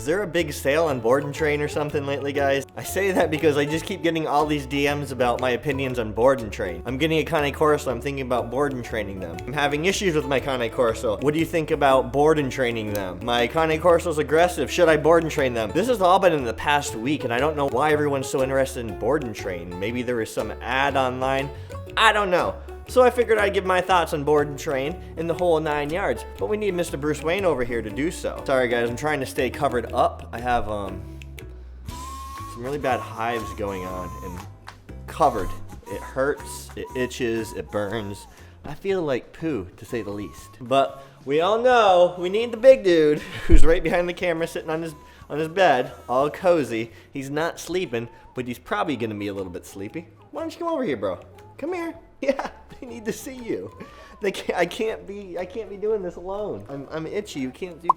Is there a big sale on Board and Train or something lately, guys? I say that because I just keep getting all these DMs about my opinions on Board and Train. I'm getting a Cane Corso, I'm thinking about board and training them. I'm having issues with my Cane Corso. What do you think about board and training them? My Cane Corso's aggressive, should I board and train them? This has all been in the past week, and I don't know why everyone's so interested in board and train. Maybe there was some ad online, I don't know. So I figured I'd give my thoughts on board and train in the whole 9 yards, but we need Mr. Bruce Wayne over here to do so. Sorry guys, I'm trying to stay covered up. I have some really bad hives going on and covered. It hurts, it itches, it burns. I feel like poo, to say the least. But we all know we need the big dude who's right behind the camera sitting on his bed, all cozy. He's not sleeping, but he's probably gonna be a little bit sleepy. Why don't you come over here, bro? Come here. Yeah, they need to see you. I can't be doing this alone. I'm itchy. You can't do.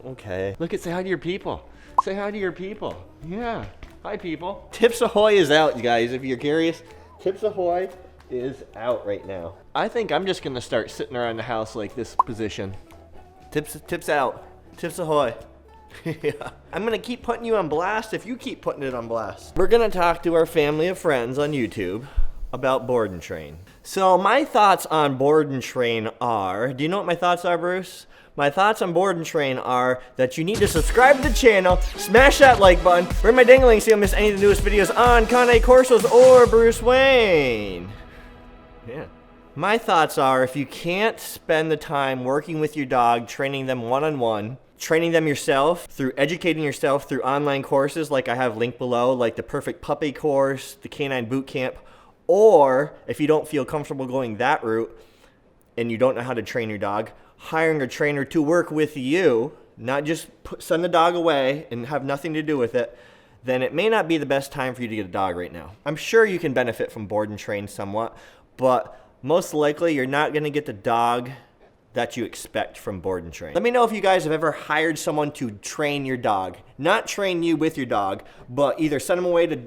Okay. Look, say hi to your people. Say hi to your people. Yeah. Hi, people. Tips Ahoy is out, guys. If you're curious, Tips Ahoy is out right now. I think I'm just gonna start sitting around the house like this position. Tips out. Tips Ahoy. Yeah. I'm gonna keep putting you on blast if you keep putting it on blast. We're gonna talk to our family of friends on YouTube about board and train. So my thoughts on board and train are, do you know what my thoughts are, Bruce? My thoughts on board and train are that you need to subscribe to the channel, smash that like button, ring my ding-a-ling so you don't miss any of the newest videos on Cane Corsos or Bruce Wayne. Yeah. My thoughts are, if you can't spend the time working with your dog, training them one-on-one, training them yourself, through educating yourself through online courses like I have linked below, like the Perfect Puppy course, the Canine Boot Camp, or if you don't feel comfortable going that route and you don't know how to train your dog, hiring a trainer to work with you, not just send the dog away and have nothing to do with it, then it may not be the best time for you to get a dog right now. I'm sure you can benefit from board and train somewhat, but most likely you're not going to get the dog that you expect from board and train. Let me know if you guys have ever hired someone to train your dog. Not train you with your dog, but either send them away to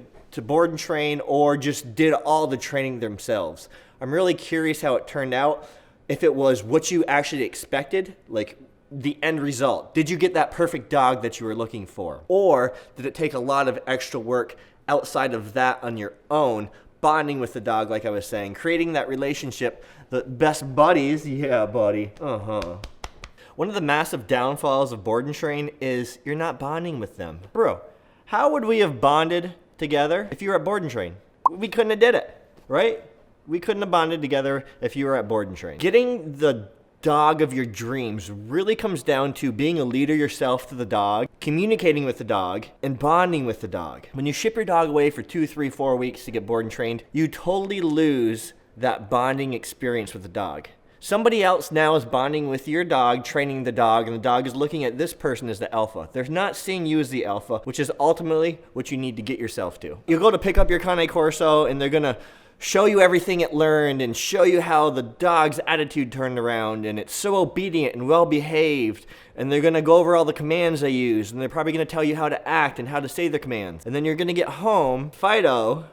board and train or just did all the training themselves. I'm really curious how it turned out. If it was what you actually expected, like the end result. Did you get that perfect dog that you were looking for? Or did it take a lot of extra work outside of that on your own, bonding with the dog like I was saying, creating that relationship, the best buddies, yeah buddy, One of the massive downfalls of board and train is you're not bonding with them. Bro, how would we have bonded together if you were at board and train? We couldn't have did it, right? We couldn't have bonded together if you were at board and train. Getting the dog of your dreams really comes down to being a leader yourself to the dog, communicating with the dog, and bonding with the dog. When you ship your dog away for 2, 3, 4 weeks to get board and trained, you totally lose that bonding experience with the dog. Somebody else now is bonding with your dog, training the dog, and the dog is looking at this person as the alpha. They're not seeing you as the alpha, which is ultimately what you need to get yourself to. You go to pick up your Cane Corso, and they're gonna show you everything it learned and show you how the dog's attitude turned around, and it's so obedient and well-behaved, and they're gonna go over all the commands they use, and they're probably gonna tell you how to act and how to say the commands. And then you're gonna get home, Fido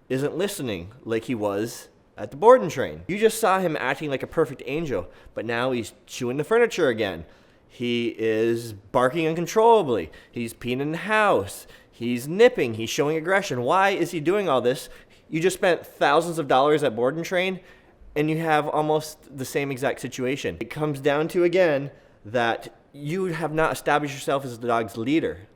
isn't listening like he was at the board and train. You just saw him acting like a perfect angel, but now he's chewing the furniture again. He is barking uncontrollably. He's peeing in the house. He's nipping. He's showing aggression. Why is he doing all this? You just spent thousands of dollars at board and train, and you have almost the same exact situation. It comes down to, again, that you have not established yourself as the dog's leader.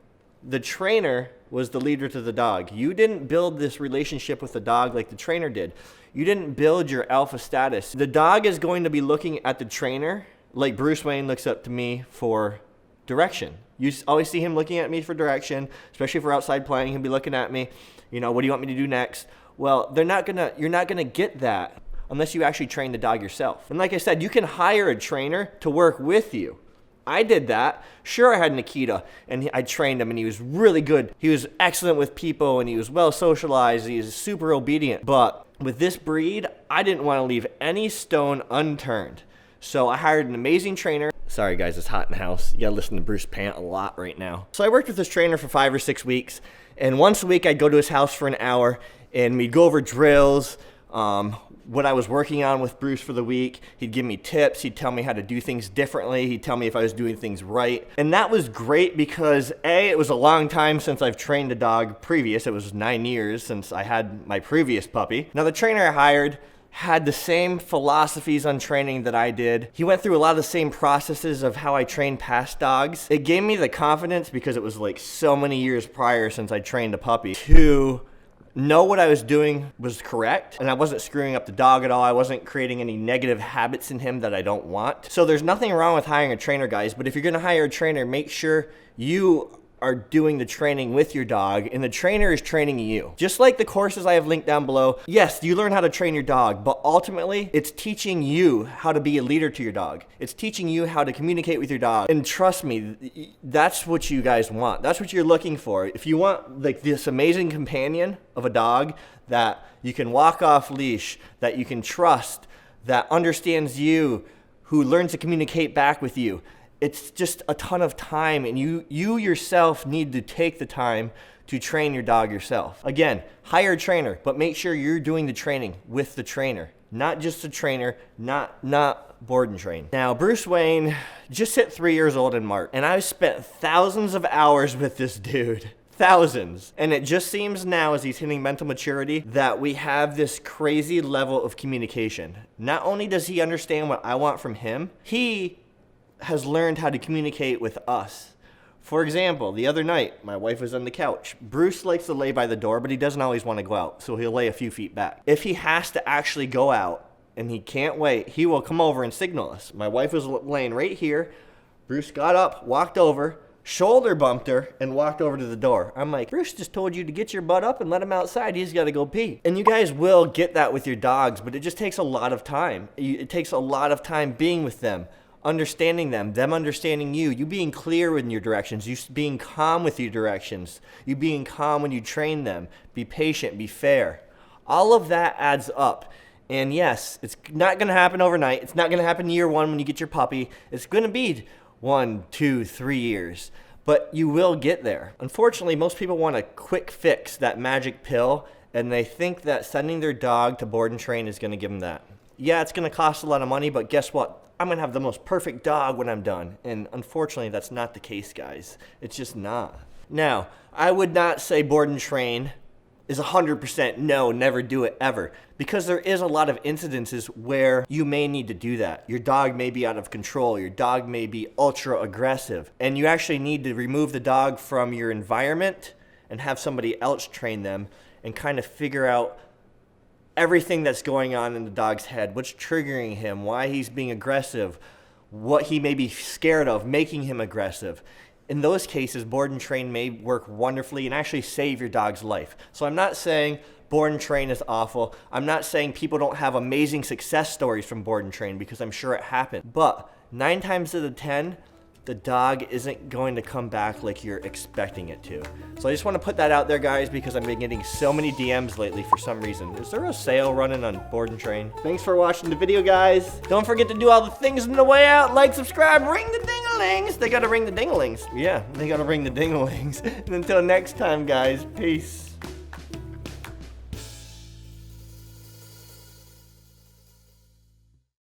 The trainer was the leader to the dog. You didn't build this relationship with the dog like the trainer did. You didn't build your alpha status. The dog is going to be looking at the trainer like Bruce Wayne looks up to me for direction. You always see him looking at me for direction, especially if we're outside playing. He'll be looking at me, what do you want me to do next? Well, you're not gonna get that unless you actually train the dog yourself. And like I said, you can hire a trainer to work with you. I did that. Sure, I had Nikita, and I trained him, and he was really good. He was excellent with people, and he was well socialized. He was super obedient. But with this breed, I didn't want to leave any stone unturned. So I hired an amazing trainer. Sorry guys, it's hot in the house. You gotta listen to Bruce pant a lot right now. So I worked with this trainer for 5 or 6 weeks, and once a week I'd go to his house for an hour, and we'd go over drills, what I was working on with Bruce for the week. He'd give me tips. He'd tell me how to do things differently. He'd tell me if I was doing things right. And that was great because A, it was a long time since I've trained a dog previous. It was 9 years since I had my previous puppy. Now the trainer I hired had the same philosophies on training that I did. He went through a lot of the same processes of how I trained past dogs. It gave me the confidence, because it was like so many years prior since I trained a puppy, to know what I was doing was correct, and I wasn't screwing up the dog at all. I wasn't creating any negative habits in him that I don't want. So there's nothing wrong with hiring a trainer, guys, but if you're gonna hire a trainer, make sure you are doing the training with your dog and the trainer is training you. Just like the courses I have linked down below, yes, you learn how to train your dog, but ultimately it's teaching you how to be a leader to your dog. It's teaching you how to communicate with your dog. And trust me, that's what you guys want. That's what you're looking for. If you want like this amazing companion of a dog that you can walk off leash, that you can trust, that understands you, who learns to communicate back with you, it's just a ton of time, and you yourself need to take the time to train your dog yourself. Again, hire a trainer, but make sure you're doing the training with the trainer, not just the trainer, not board and train. Now, Bruce Wayne just hit 3 years old in March, and I've spent thousands of hours with this dude. Thousands. And it just seems now, as he's hitting mental maturity, that we have this crazy level of communication. Not only does he understand what I want from him, he has learned how to communicate with us. For example, the other night, my wife was on the couch. Bruce likes to lay by the door, but he doesn't always want to go out, so he'll lay a few feet back. If he has to actually go out and he can't wait, he will come over and signal us. My wife was laying right here. Bruce got up, walked over, shoulder bumped her, and walked over to the door. I'm like, Bruce just told you to get your butt up and let him outside. He's got to go pee. And you guys will get that with your dogs, but it just takes a lot of time. It takes a lot of time being with them, understanding them understanding you, you being clear in your directions, you being calm with your directions, you being calm when you train them, be patient, be fair. All of that adds up. And yes, it's not going to happen overnight. It's not going to happen year one when you get your puppy. It's going to be 1, 2, 3 years, but you will get there. Unfortunately, most people want a quick fix, that magic pill, and they think that sending their dog to board and train is going to give them that. Yeah, it's going to cost a lot of money, but guess what? I'm going to have the most perfect dog when I'm done. And unfortunately, that's not the case, guys. It's just not. Now, I would not say board and train is 100% no, never do it ever. Because there is a lot of incidences where you may need to do that. Your dog may be out of control. Your dog may be ultra aggressive. And you actually need to remove the dog from your environment and have somebody else train them and kind of figure out everything that's going on in the dog's head, what's triggering him, why he's being aggressive, what he may be scared of, making him aggressive. In those cases, board and train may work wonderfully and actually save your dog's life. So I'm not saying board and train is awful. I'm not saying people don't have amazing success stories from board and train, because I'm sure it happened. But 9 times out of 10, the dog isn't going to come back like you're expecting it to. So I just want to put that out there, guys, because I've been getting so many DMs lately for some reason. Is there a sale running on board and train? Thanks for watching the video, guys. Don't forget to do all the things on the way out. Like, subscribe, ring the ding-a-lings. They gotta ring the ding-a-lings. Yeah, they gotta ring the ding-a-lings. And until next time, guys, peace.